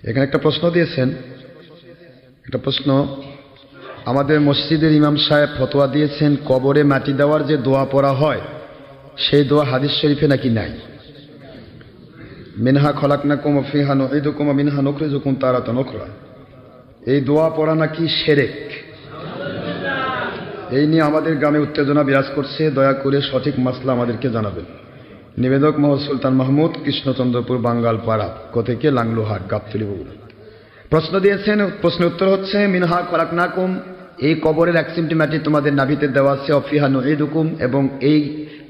এখানে একটা প্রশ্ন দিয়েছেন, একটা প্রশ্ন। আমাদের মসজিদের ইমাম সাহেব ফতোয়া দিয়েছেন কবরে মাটি দেওয়ার যে দোয়া পড়া হয় সেই দোয়া হাদিস শরীফে নাকি নাই। মিনহা খলাকনাকুম ওয়া ফিহা নুঈদুকুম ওয়া মিনহা নুখরিজুকুম তারাতান উখরা, এই দোয়া পড়া নাকি শিরক। এই নিয়ে আমাদের গ্রামে উত্তেজনা বিরাজ করছে, দয়া করে সঠিক মাসলা আমাদেরকে জানাবেন। নিবেদক মোহাম্মদ সুলতান মাহমুদ, কৃষ্ণচন্দ্রপুর, বাঙ্গাল পাড়া, থেকে লাংলুহাট, গাবতলী, বগুড়া। প্রশ্ন দিয়েছেন, প্রশ্নের উত্তর হচ্ছে মিনহা খলাকনাকুম, এই কবরের এক চিমটি মাটি তোমাদের নাভিতে দেওয়া আছে, অফিহা নুঈদুকুম, এবং এই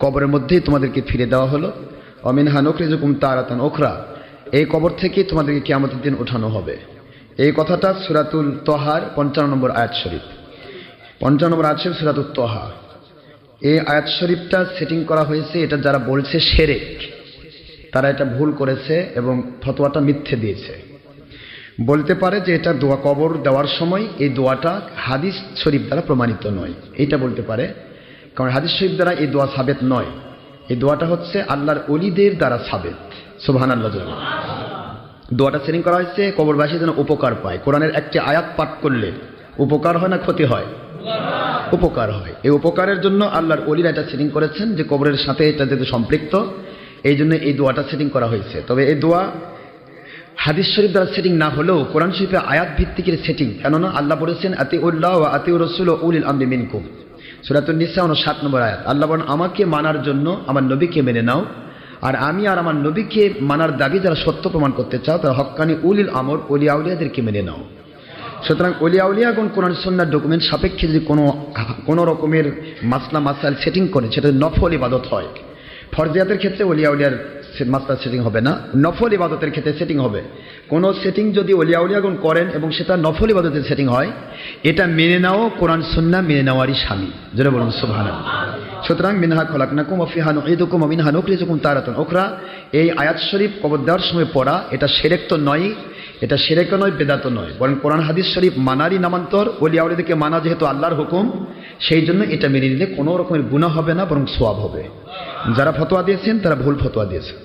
কবরের মধ্যেই তোমাদেরকে ফিরে দেওয়া হলো, অমিনহা নুখরিজুকুম তারাতান উখরা, এই কবর থেকেই তোমাদেরকে কিয়ামতের দিন ওঠানো হবে। এই কথাটা সূরাতুল তহার 55 নম্বর আয়াত শরীফ, 55 নম্বর আয়াত শরীফ সূরাতুত তহা। এই আয়াত শরীফটা সেটিং করা হয়েছে, এটা যারা বলছে শিরক তারা এটা ভুল করেছে এবং ফতোয়াটা মিথ্যে দিয়েছে। বলতে পারে যে এটা দোয়া কবর দেওয়ার সময় এই দোয়াটা হাদিস শরীফ দ্বারা প্রমাণিত নয়, এইটা বলতে পারে, কারণ হাদিস শরীফ দ্বারা এই দোয়া সাবেত নয়। এই দোয়াটা হচ্ছে আল্লাহর ওলিদের দ্বারা সাবেত। সুবহানাল্লাহ। দোয়াটা সেটিং করা হয়েছে কবরবাসী যেন উপকার পায়। কোরআনের একটি আয়াত পাঠ করলে উপকার হয় না ক্ষতি হয়? উপকার হয়। এই উপকারের জন্য আল্লাহর ওলিরা এটা সেটিং করেছেন যে কবরের সাথে এটা যেহেতু সম্পৃক্ত, এই জন্য এই দোয়াটা সেটিং করা হয়েছে। তবে এই দোয়া হাদিস শরীফ দ্বারা সেটিং না হলেও কোরআন শরীফে আয়াত ভিত্তিকের সেটিং, কেননা আল্লাহ বলেছেন আতিউল্লাহ ওয়া আতিউর রাসূল ওয়া উলিল আমরি মিনকুম, সূরাতুন নিসা 59 নম্বর আয়াত। আল্লাহ বলেন আমাকে মানার জন্য আমার নবীকে মেনে নাও, আর আমি আর আমার নবীকে মানার দাবি যারা সত্য প্রমাণ করতে চাও তারা হক্কানি উলিল আমর ওলিয়া উলিয়াদেরকে মেনে নাও। সুতরাং ওলিয়া উলিয়াগণ কোরআন সুন্নাহর ডকুমেন্ট সাপেক্ষে যদি কোনো রকমের মাসলা মাসাইল সেটিং করে সেটা নফল ইবাদত হয়। ফরজিয়াতের ক্ষেত্রে ওলিয়া উলিয়ার মাসলা সেটিং হবে না, নফল ইবাদতের ক্ষেত্রে সেটিং হবে। কোনো সেটিং যদি ওলিয়া উলিয়াগণ করেন এবং সেটা নফল ইবাদতের সেটিং হয়, এটা মেনে নাও কোরআন সুন্নাহ মেনে নেওয়ারই শামিল। যেটা বলুন সুবহানাল্লাহ। সুতরাং মিনহা খলাকনাকুম ওয়া ফিহা নুঈদুকুম ওয়া মিনহা নুখরিজুকুম তারাতান উখরা, এই আয়াত শরীফ কবর দেওয়ার সময় পড়া এটা শিরক তো নয়, এটা শিরকও নয়, বেদাতও নয়, বরং কোরআন হাদিস শরীফ মানারই নামান্তর। ওলিয়া উলিয়াদেরকে মানা যেহেতু আল্লাহর হুকুম, সেই জন্য এটা মেনে নিলে কোনো রকমের গুনাহ হবে না, বরং সওয়াব হবে। যারা ফতোয়া দিয়েছেন তারা ভুল ফতোয়া দিয়েছেন।